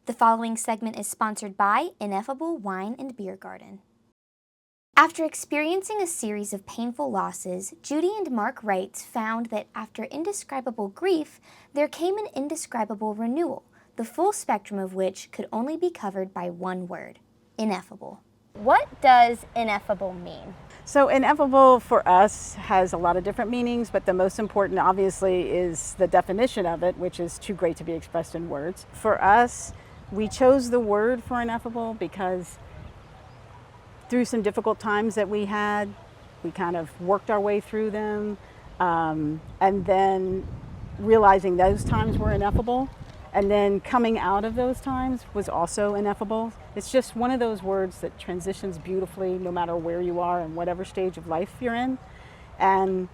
The following segment is sponsored by Ineffable Wine and Beer Garden. After experiencing a series of painful losses, Judy and Mark Wrights found that after indescribable grief, there came an indescribable renewal, the full spectrum of which could only be covered by one word: ineffable. What does ineffable mean? So ineffable for us has a lot of different meanings, but the most important obviously is the definition of it, which is too great to be expressed in words. For us, we chose the word for ineffable because through some difficult times that we had, we kind of worked our way through them, and then realizing those times were ineffable, and then coming out of those times was also ineffable. It's just one of those words that transitions beautifully no matter where you are and whatever stage of life you're in. And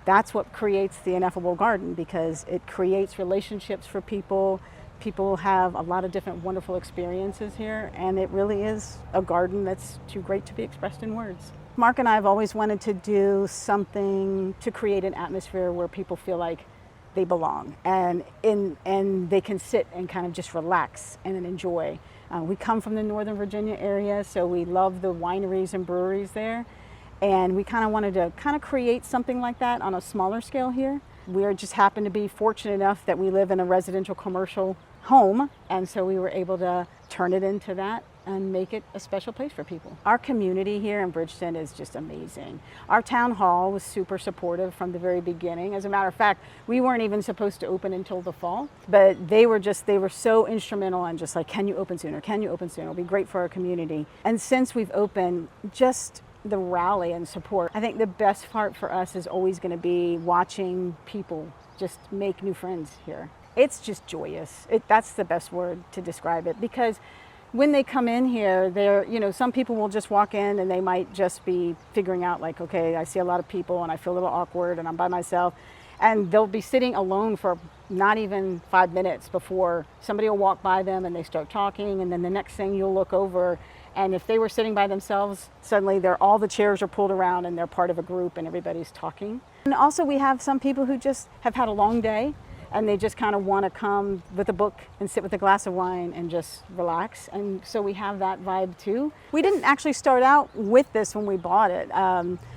that's what creates the Ineffable Garden, because it creates relationships for people. People have a lot of different wonderful experiences here, and it really is a garden that's too great to be expressed in words. Mark and I have always wanted to do something to create an atmosphere where people feel like they belong and they can sit and kind of just relax and enjoy. We come from the Northern Virginia area, so we love the wineries and breweries there, and we kind of wanted to create something like that on a smaller scale here. We just happen to be fortunate enough that we live in a residential commercial home, and so we were able to turn it into that and make it a special place for people. Our community here in Bridgeton is just amazing. Our town hall was super supportive from the very beginning. As a matter of fact, we weren't even supposed to open until the fall, but they were so instrumental and just like, can you open sooner? Can you open sooner? It'll be great for our community. And since we've opened, just the rally and support. I think the best part for us is always going to be watching people just make new friends here. It's just joyous. That's the best word to describe it, because when they come in here, some people will just walk in and they might just be figuring out like, okay, I see a lot of people and I feel a little awkward and I'm by myself. And they'll be sitting alone for not even 5 minutes before somebody will walk by them and they start talking, and then the next thing you'll look over, and if they were sitting by themselves, suddenly all the chairs are pulled around and they're part of a group and everybody's talking. And also we have some people who just have had a long day and they just kind of want to come with a book and sit with a glass of wine and just relax. And so we have that vibe too. We didn't actually start out with this when we bought it,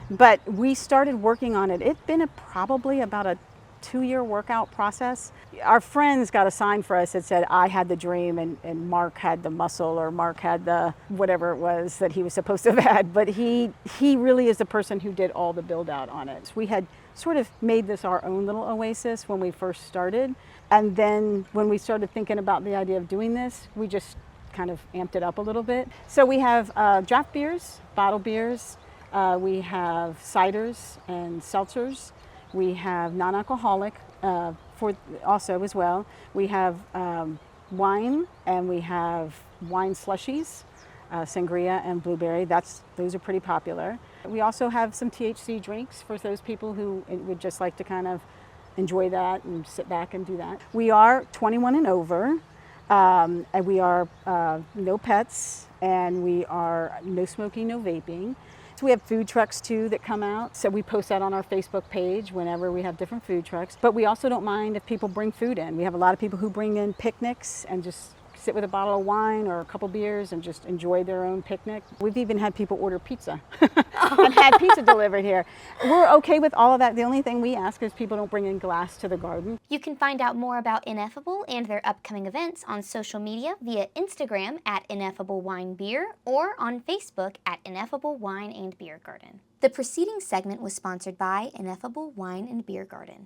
but we started working on it. It's been probably about a 2-year workout process. Our friends got a sign for us that said, I had the dream and Mark had the muscle, or Mark had the whatever it was that he was supposed to have had. But he really is the person who did all the build out on it. We had sort of made this our own little oasis when we first started. And then when we started thinking about the idea of doing this, we just kind of amped it up a little bit. So we have draft beers, bottle beers, we have ciders and seltzers. We have non-alcoholic also as well. We have wine, and we have wine slushies, sangria and blueberry. Those are pretty popular. We also have some THC drinks for those people who would just like to kind of enjoy that and sit back and do that. We are 21 and over, and we are no pets, and we are no smoking, no vaping. So we have food trucks too that come out. So we post that on our Facebook page whenever we have different food trucks. But we also don't mind if people bring food in. We have a lot of people who bring in picnics and just sit with a bottle of wine or a couple beers and just enjoy their own picnic. We've even had people order pizza and had pizza delivered here. We're okay with all of that. The only thing we ask is people don't bring in glass to the garden. You can find out more about Ineffable and their upcoming events on social media via Instagram at Ineffable Wine Beer or on Facebook at Ineffable Wine and Beer Garden. The preceding segment was sponsored by Ineffable Wine and Beer Garden.